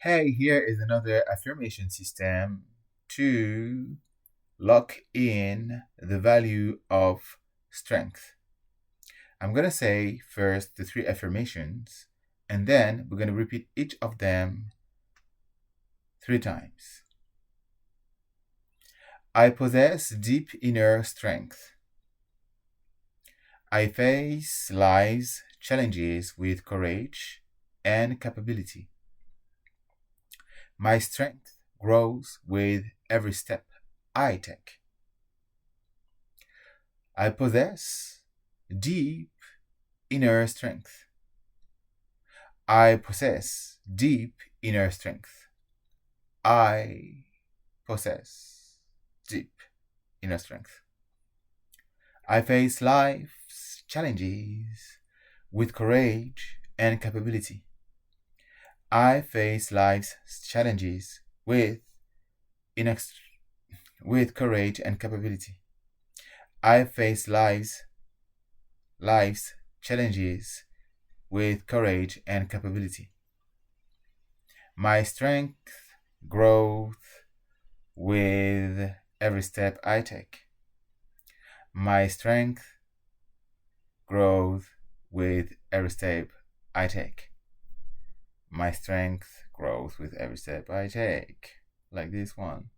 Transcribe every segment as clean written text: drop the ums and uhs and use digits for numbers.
Hey, here is another affirmation system to lock in the value of strength. I'm going to say first the three affirmations, and then we're going to repeat each of them 3 times. I possess deep inner strength. I face life's challenges with courage and capability. My strength grows with every step I take. I possess deep inner strength. I possess deep inner strength. I possess deep inner strength. I face life's challenges with courage and capability. I face life's challenges with courage and capability. I face life's challenges with courage and capability. My strength grows with every step I take. My strength grows with every step I take. My strength grows with every step I take. Like this one.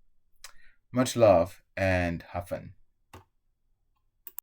Much love and have fun.